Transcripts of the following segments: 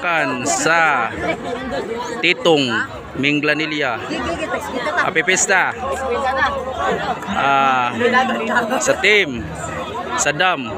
bakbakan sa Titong Minglanilla. Happy Pista sa team Sadam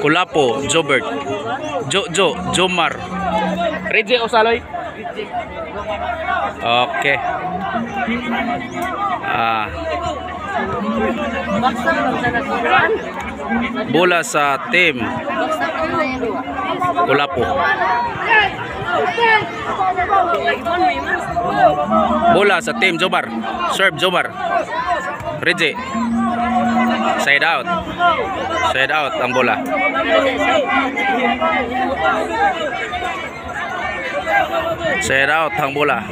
Kulapo, Jobert, Jomar, Reggie Osaloy. Okay. Bola sa team Kulapo. Bola sa team Jomar. Serve Jomar. Reggie. Side out. Side out ang bola. Side out ang bola.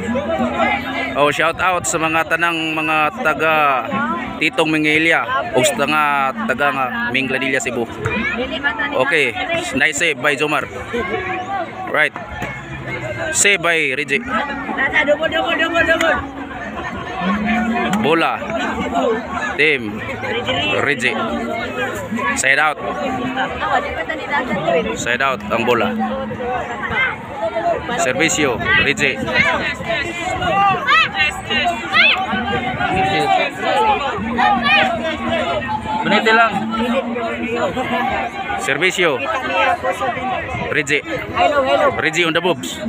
Oh, shout out sa mga tanang mga taga Titong Minglanilla o sa taga Minglanilla, Cebu. Okay, nice save by Jomar. Right. Save by Reggie. Bola team Reggie. Side out. Side out ang bola. Servisyo Reggie. Menit lang. Servisyo Reggie. Reggie on the boobs.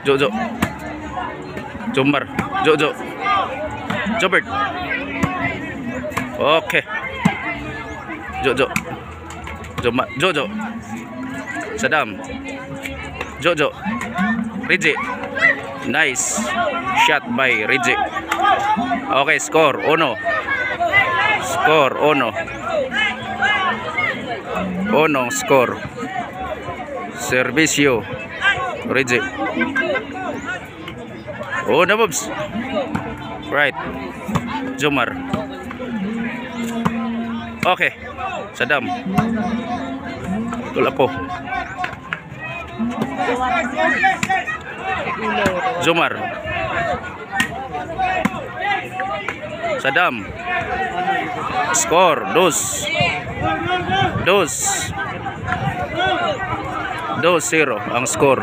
Jojo. Jomar, Jojo, Jobert. Okay. Jojo, Jomar, Jojo, Sadam, Jojo, Reggie. Nice shot by Reggie. Okay, score 1. Score 1. 1 score. Servisyo Reggie. Oh, no bobs. Right. Jomar. Okay. Sadam. Kulapo. Jomar. Sadam. Score 2-0 ang score.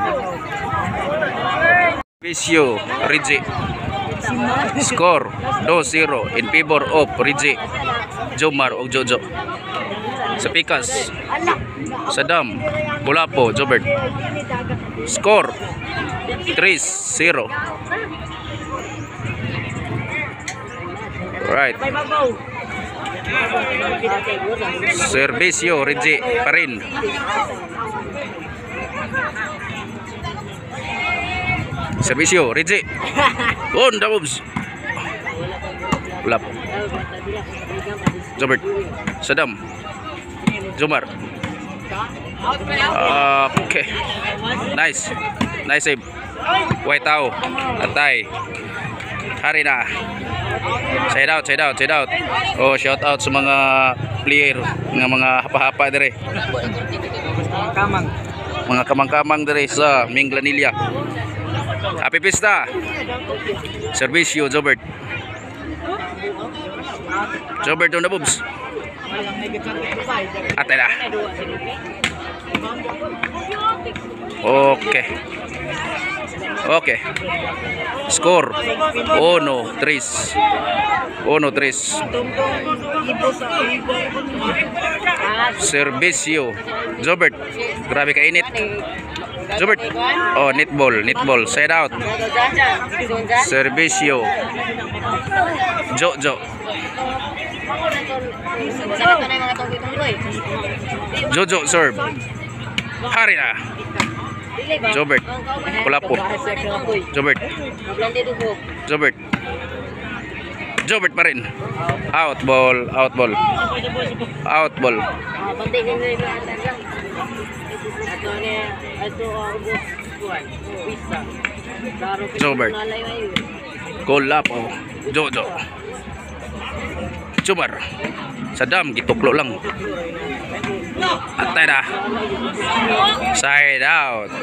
Servisyo Reggie. Score 2-0 in favor of Reggie, Jomar o Jojo. Sa pikas Sadam Kulapo, Jobert. Score 3-0. Right. Servisyo Reggie pa rin. Servisyo Reggie. On the moves. Lap. Jobert. Sadam. Jomar. Okay. Nice. Nice save. White Tao. Atay. Hari na. Side out, side out, side out. Oh, shout out sa mga player ng mga hapa-hapa dire. Mga kamang-kamang dire sa Minglanilla. Happy Pista. Servisyo Jobert. Jobert on the boobs. Atay na. Okay. Okay. Score 1-3. 1-3. Servisyo Jobert. Grabe ka init. Jobert. Oh, netball. Side out. Servisyo Jojo. Jojo serve. Hari na. Jobert. Kulapo. Jobert. Jobert. Jobert pa rin. Out ball. Jobert. Kulapo. Jojo. Jomar. Sadam gituklo lang. Atay na. Side out.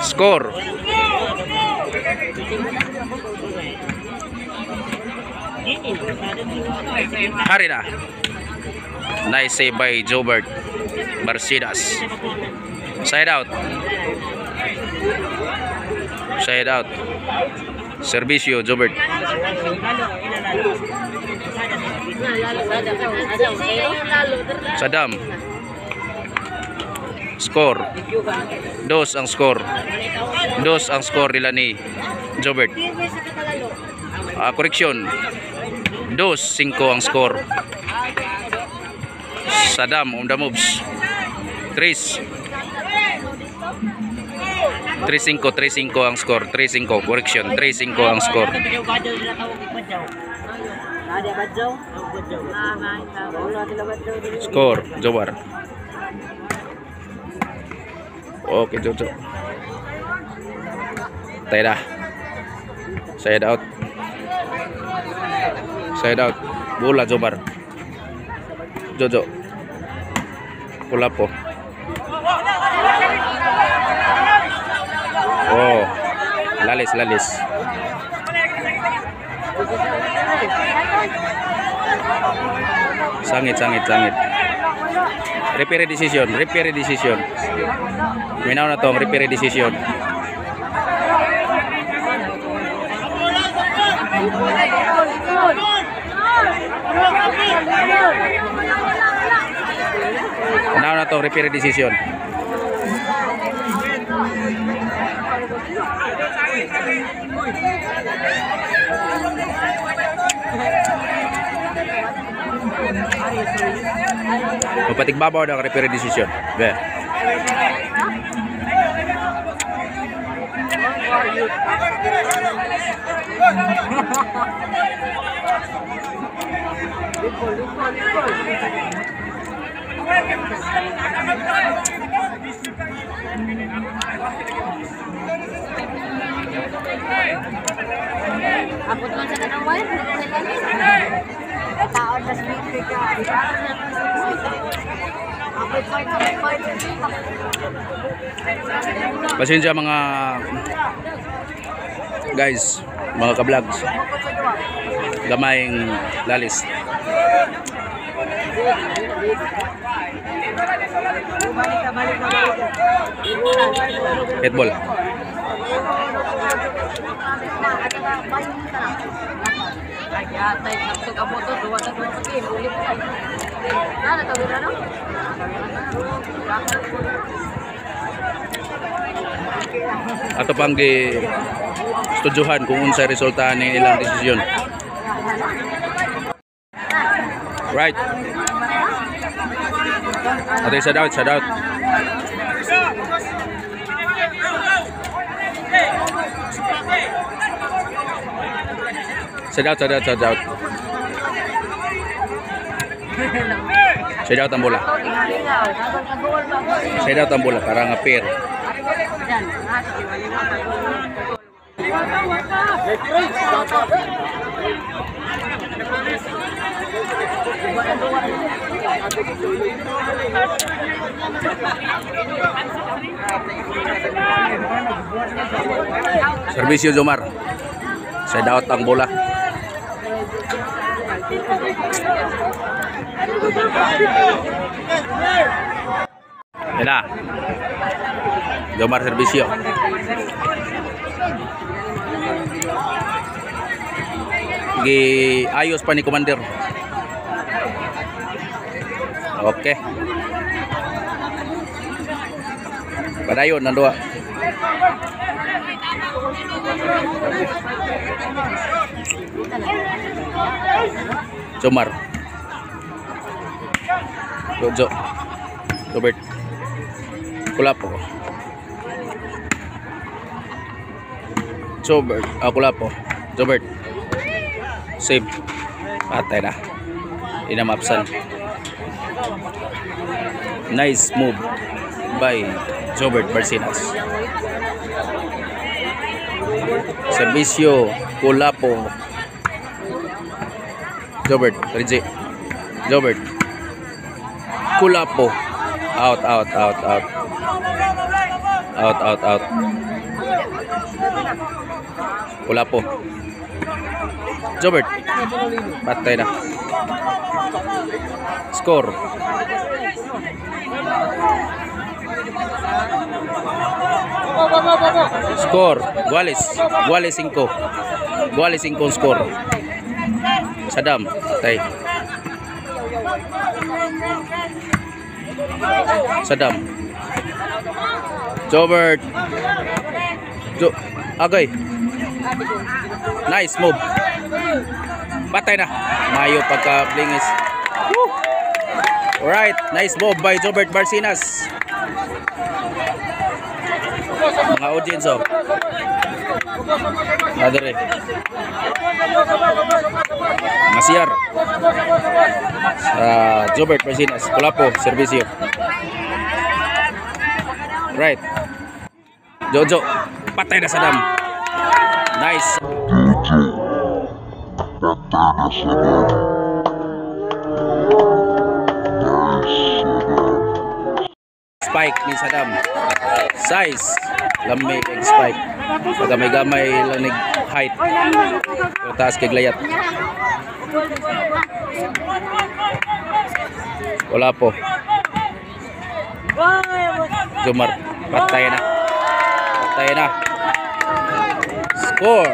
Score Hari na. Nice save by Jobert Barsidas. Side out. Side out. Servisyo Jobert. Sadam. Score. Dos ang score. Dos ang score nila ni Jobert. Correction. 2-5 ang score. Sadam on the moves. 3-5 ang score. 3-5 correction. 3-5 ang score. Score Jowar. Oke Jojo. Tidak. Side out. Side out. Bola Jowar. Jojo. Bola po. Oh. Lalis. Sangit. Referee decision. Minaw na tong referee decision. Minaw na tong referee decision. Patigbabaw ng referee decision. Be. Abot man sa kanawan, taon na speaker ka. Pasensya mga guys, mga ka-vlogs. Gamayng lalis. Headball. Ato pang gi studyohan kung unsay resulta ni ilang desisyon. Right. Ate side out. Side out. Side out ang bola. Side out ang bola para nga pair. Servisyo Jomar. Side out ang bola. Yan na. Jomar servisyo. Ayos pa ni Commander. Oke. Padayon ng dua. Jomar. Jojo. Robert. Kulapo. Jobert. Kulapo. Jobert. Save. Patay na. Inamapsan. Nice move by Jobert Barsinas. Servisyo Kulapo. Jobert. Rinzi. Jobert. Kulapo. Out. Kulapo. Jobert. Patay na. Score. Score. Guales 5. Guales 5 ang score. Sadam. Patay. Sadam. Jobert. Agay. Nice move. Patay na. Mayo pagka-blingis. Alright, nice move by Jobert Barcinas. Mga audience oh. Madre. Masiar. Jobert Barcinas. Kulapo, servisyo. Right. Jojo. Patay na Sadam. Nice. Spike ni Sadam. Size. Lamig ang spike. Gamay-gamay lang ni height. Pero taas kay layat. Wala po. Jomar. Patay na. Patay na. Score.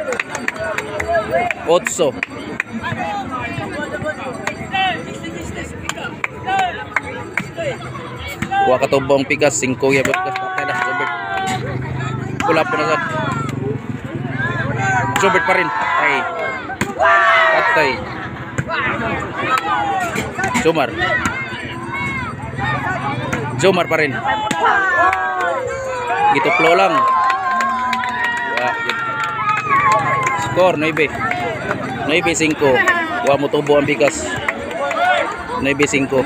8. Kuha ka tubong pikas 5 ya bekas patay na Jobert. Pula po na sad. Jobert pa rin. Ay. Patay. Jomar pa rin. Gituplo lang. Wah, skor 9. 9-5. Kuha mo tubo ang pikas. 9-5.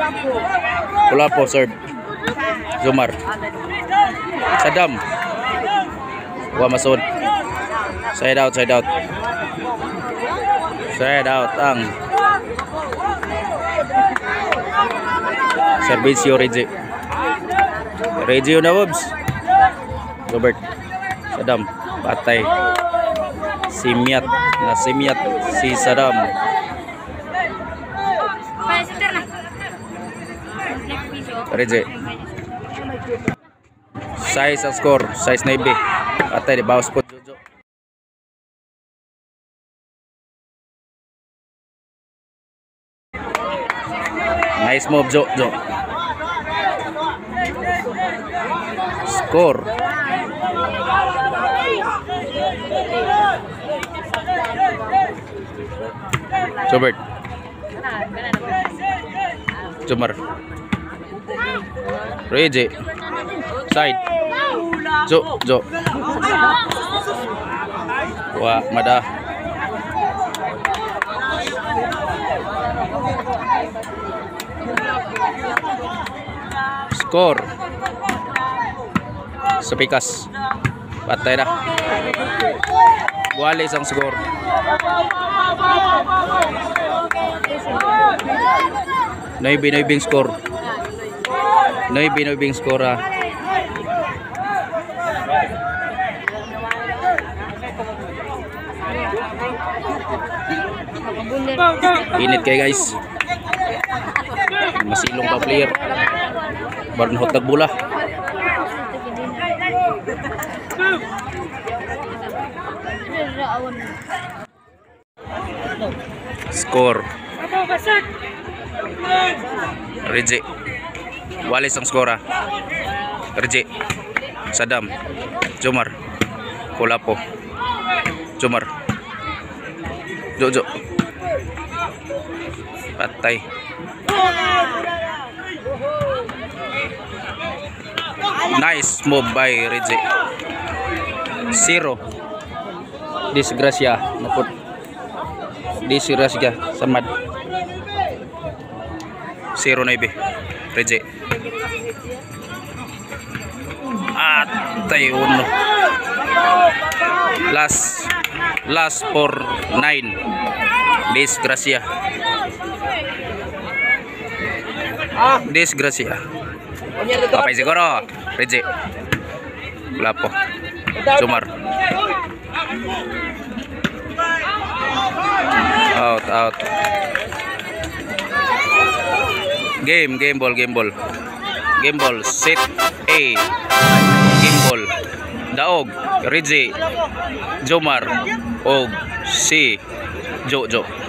Pula po serve. Jomar. Sadam. Wah masud. Side out. Side out ang servisyo Regio na Wobs. Robert. Sadam. Patay. Simyat si Sadam. Regio. Size ang score. Size 9. Patay di bawas po Jojo. Nice move Jojo. Score. Jobert. Jomar. Reje. Side. Jo. Wah, madah. Skor. Sepikas. Patay na. Guales ang skor. Noibing skor. Noibing skor ah. Init kayo guys. Masilong pa player. Baru hotag bola. Skor. Reje. Walis ang skora. Reje. Sadam. Jomar. Kulapo. Jomar. Jojo. Patay. Nice move by Reje. 0. Disgrasya. Naput. Disgrasya. Samad. 0 na ibe. Reje. Atay uno. Last for 9. Disgrasya. Disgrasya. Papay siguro. Reje. Lapo. Jomar. out. Game ball. Game ball, set A. Game ball. Daog, Reggie, Jomar, og si Jojo.